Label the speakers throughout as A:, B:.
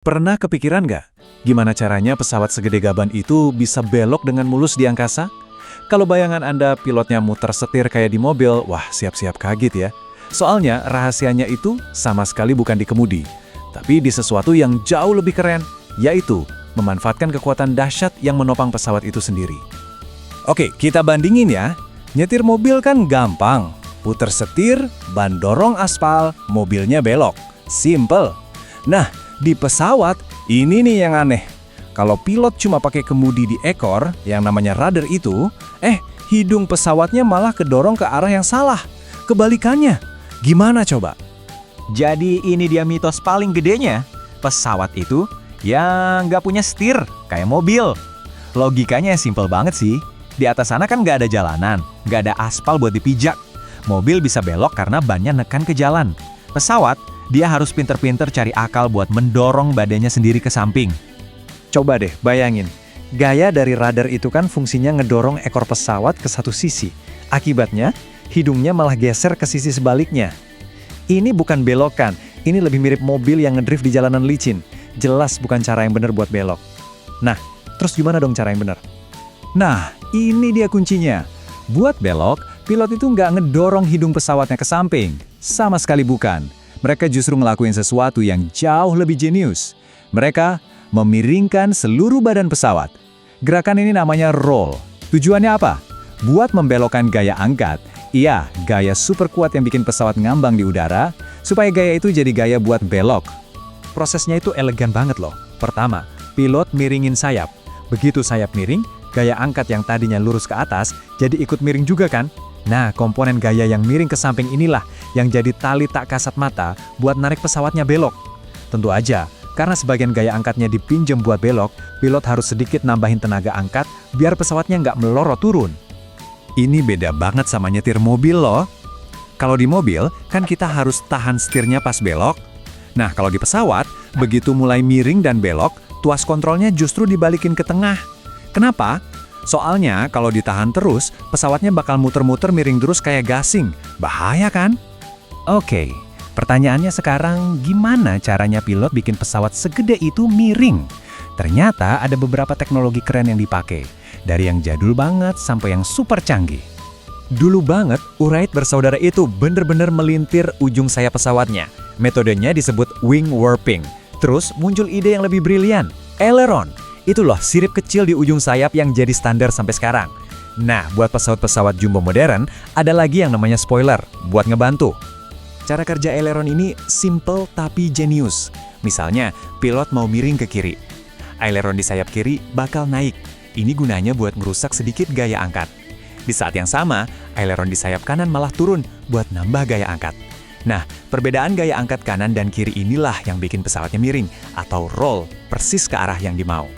A: Pernah kepikiran nggak? Gimana caranya pesawat segede gaban itu bisa belok dengan mulus di angkasa? Kalau bayangan Anda pilotnya muter setir kayak di mobil, wah siap-siap kaget ya. Soalnya rahasianya itu sama sekali bukan di kemudi, tapi di sesuatu yang jauh lebih keren, yaitu memanfaatkan kekuatan dahsyat yang menopang pesawat itu sendiri. Oke, kita bandingin ya. Nyetir mobil kan gampang. Puter setir, ban dorong aspal, mobilnya belok. Simple. Nah, di pesawat, ini nih yang aneh. Kalau pilot cuma pakai kemudi di ekor, yang namanya rudder itu, hidung pesawatnya malah kedorong ke arah yang salah. Kebalikannya, gimana coba?
B: Jadi ini dia mitos paling gedenya. Pesawat itu yang nggak punya setir, kayak mobil. Logikanya simple banget sih. Di atas sana kan nggak ada jalanan, nggak ada aspal buat dipijak. Mobil bisa belok karena bannya nekan ke jalan. Pesawat, dia harus pinter-pinter cari akal buat mendorong badannya sendiri ke samping.
A: Coba deh, bayangin. Gaya dari rudder itu kan fungsinya ngedorong ekor pesawat ke satu sisi. Akibatnya, hidungnya malah geser ke sisi sebaliknya. Ini bukan belokan, ini lebih mirip mobil yang ngedrift di jalanan licin. Jelas bukan cara yang benar buat belok. Nah, terus gimana dong cara yang benar? Nah, ini dia kuncinya. Buat belok, pilot itu nggak ngedorong hidung pesawatnya ke samping. Sama sekali bukan. Mereka justru ngelakuin sesuatu yang jauh lebih jenius. Mereka memiringkan seluruh badan pesawat. Gerakan ini namanya roll. Tujuannya apa? Buat membelokkan gaya angkat. Iya, gaya super kuat yang bikin pesawat ngambang di udara, supaya gaya itu jadi gaya buat belok. Prosesnya itu elegan banget loh. Pertama, pilot miringin sayap. Begitu sayap miring, gaya angkat yang tadinya lurus ke atas, jadi ikut miring juga kan? Nah, komponen gaya yang miring ke samping inilah yang jadi tali tak kasat mata buat narik pesawatnya belok. Tentu aja, karena sebagian gaya angkatnya dipinjam buat belok, pilot harus sedikit nambahin tenaga angkat biar pesawatnya nggak melorot turun. Ini beda banget sama nyetir mobil loh. Kalau di mobil, kan kita harus tahan setirnya pas belok. Nah, kalau di pesawat, begitu mulai miring dan belok, tuas kontrolnya justru dibalikin ke tengah. Kenapa? Soalnya kalau ditahan terus, pesawatnya bakal muter-muter miring terus kayak gasing. Bahaya kan? Oke, pertanyaannya sekarang gimana caranya pilot bikin pesawat segede itu miring? Ternyata ada beberapa teknologi keren yang dipakai. Dari yang jadul banget sampai yang super canggih. Dulu banget, Wright bersaudara itu bener-bener melintir ujung sayap pesawatnya. Metodenya disebut wing warping. Terus muncul ide yang lebih brilian, aileron. Itu loh sirip kecil di ujung sayap yang jadi standar sampai sekarang. Nah, buat pesawat-pesawat jumbo modern, ada lagi yang namanya spoiler, buat ngebantu. Cara kerja aileron ini simple tapi jenius. Misalnya, pilot mau miring ke kiri. Aileron di sayap kiri bakal naik. Ini gunanya buat merusak sedikit gaya angkat. Di saat yang sama, aileron di sayap kanan malah turun buat nambah gaya angkat. Nah, perbedaan gaya angkat kanan dan kiri inilah yang bikin pesawatnya miring atau roll persis ke arah yang dimau.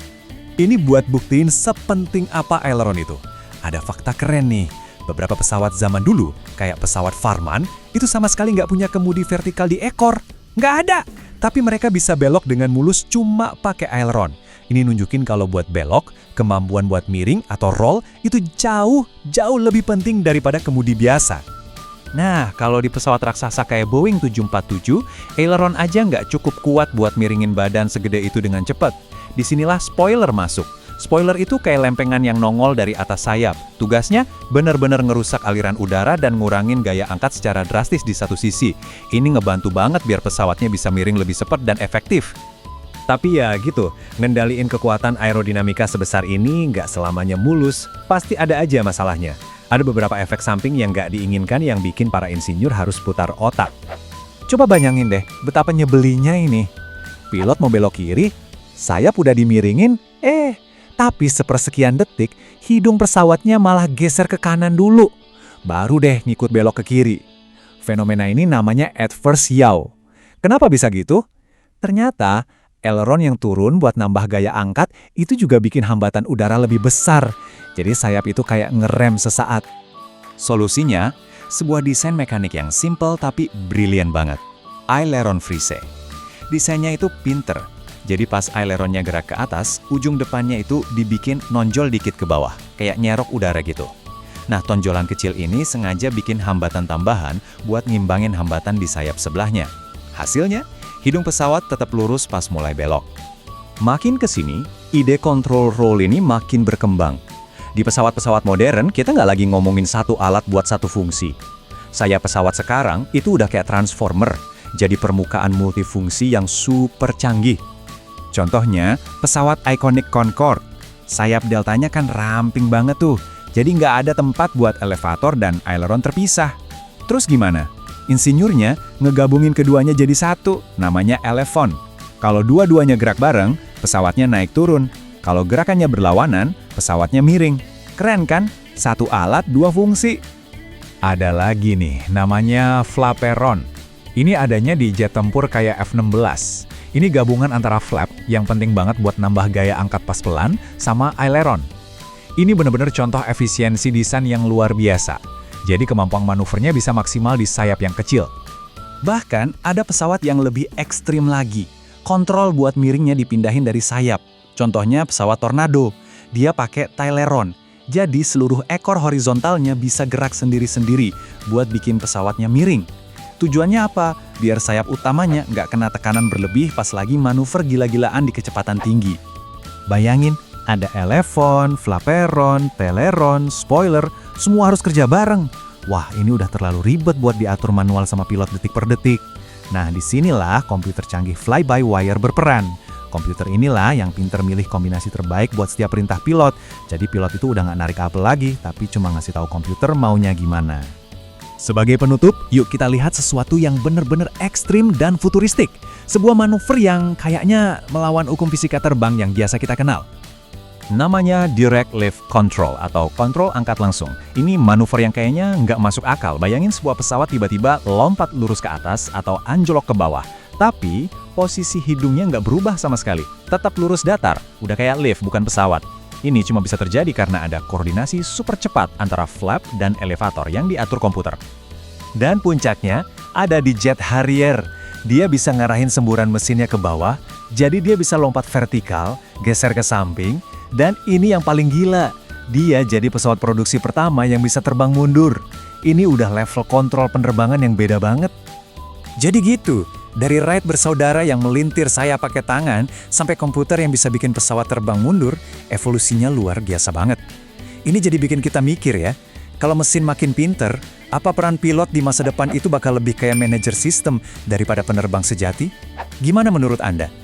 A: Ini buat buktiin sepenting apa aileron itu. Ada fakta keren nih. Beberapa pesawat zaman dulu, kayak pesawat Farman, itu sama sekali nggak punya kemudi vertikal di ekor. Nggak ada. Tapi mereka bisa belok dengan mulus cuma pakai aileron. Ini nunjukin kalau buat belok, kemampuan buat miring atau roll itu jauh lebih penting daripada kemudi biasa. Nah, kalau di pesawat raksasa kayak Boeing 747, aileron aja nggak cukup kuat buat miringin badan segede itu dengan cepat. Disinilah spoiler masuk. Spoiler itu kayak lempengan yang nongol dari atas sayap. Tugasnya benar-benar ngerusak aliran udara dan ngurangin gaya angkat secara drastis di satu sisi. Ini ngebantu banget biar pesawatnya bisa miring lebih cepat dan efektif. Tapi ya gitu, ngendaliin kekuatan aerodinamika sebesar ini nggak selamanya mulus. Pasti ada aja masalahnya. Ada beberapa efek samping yang nggak diinginkan yang bikin para insinyur harus putar otak. Coba bayangin deh, betapa nyebelinya ini. Pilot mau belok kiri, sayap udah dimiringin, tapi sepersekian detik, hidung pesawatnya malah geser ke kanan dulu. Baru deh ngikut belok ke kiri. Fenomena ini namanya adverse yaw. Kenapa bisa gitu? Ternyata, aileron yang turun buat nambah gaya angkat itu juga bikin hambatan udara lebih besar. Jadi sayap itu kayak ngerem sesaat. Solusinya, sebuah desain mekanik yang simple tapi brilian banget. Aileron frise. Desainnya itu pinter. Jadi pas aileronnya gerak ke atas, ujung depannya itu dibikin nonjol dikit ke bawah, kayak nyerok udara gitu. Nah, tonjolan kecil ini sengaja bikin hambatan tambahan buat ngimbangin hambatan di sayap sebelahnya. Hasilnya,
B: Hidung pesawat tetap lurus pas mulai belok. Makin ke sini, ide control roll ini makin berkembang. Di pesawat-pesawat modern, kita nggak lagi ngomongin satu alat buat satu fungsi. Sayap pesawat sekarang itu udah kayak transformer, jadi permukaan multifungsi yang super canggih. Contohnya, pesawat Iconic Concorde. Sayap deltanya kan ramping banget tuh, jadi nggak ada tempat buat elevator dan aileron terpisah. Terus gimana? Insinyurnya ngegabungin keduanya jadi satu, namanya elevon. Kalau dua-duanya gerak bareng, pesawatnya naik turun. Kalau gerakannya berlawanan, pesawatnya miring. Keren kan? Satu alat, dua fungsi.
C: Ada lagi nih, namanya flaperon. Ini adanya di jet tempur kayak F-16. Ini gabungan antara flap, yang penting banget buat nambah gaya angkat pas pelan, sama aileron. Ini bener-bener contoh efisiensi desain yang luar biasa. Jadi kemampuan manuvernya bisa maksimal di sayap yang kecil.
B: Bahkan ada pesawat yang lebih ekstrim lagi. Kontrol buat miringnya dipindahin dari sayap. Contohnya pesawat Tornado. Dia pakai taileron. Jadi seluruh ekor horizontalnya bisa gerak sendiri-sendiri buat bikin pesawatnya miring. Tujuannya apa? Biar sayap utamanya nggak kena tekanan berlebih pas lagi manuver gila-gilaan di kecepatan tinggi. Bayangin, ada elevon, flaperon, taileron, spoiler, semua harus kerja bareng. Wah, ini udah terlalu ribet buat diatur manual sama pilot detik per detik. Nah, disinilah komputer canggih fly-by-wire berperan. Komputer inilah yang pinter milih kombinasi terbaik buat setiap perintah pilot. Jadi pilot itu udah nggak narik kabel lagi, tapi cuma ngasih tahu komputer maunya gimana. Sebagai penutup, yuk kita lihat sesuatu yang bener-bener ekstrim dan futuristik. Sebuah manuver yang kayaknya melawan hukum fisika terbang yang biasa kita kenal. Namanya Direct Lift Control atau kontrol angkat langsung. Ini manuver yang kayaknya nggak masuk akal. Bayangin sebuah pesawat tiba-tiba lompat lurus ke atas atau anjlok ke bawah. Tapi posisi hidungnya nggak berubah sama sekali. Tetap lurus datar, udah kayak lift bukan pesawat. Ini cuma bisa terjadi karena ada koordinasi super cepat antara flap dan elevator yang diatur komputer. Dan puncaknya ada di Jet Harrier. Dia bisa ngarahin semburan mesinnya ke bawah, jadi dia bisa lompat vertikal, geser ke samping, dan ini yang paling gila. Dia jadi pesawat produksi pertama yang bisa terbang mundur. Ini udah level kontrol penerbangan yang beda banget. Jadi gitu, dari ride bersaudara yang melintir saya pakai tangan, sampai komputer yang bisa bikin pesawat terbang mundur, evolusinya luar biasa banget. Ini jadi bikin kita mikir ya, kalau mesin makin pinter, apa peran pilot di masa depan itu bakal lebih kayak manajer sistem daripada penerbang sejati? Gimana menurut Anda?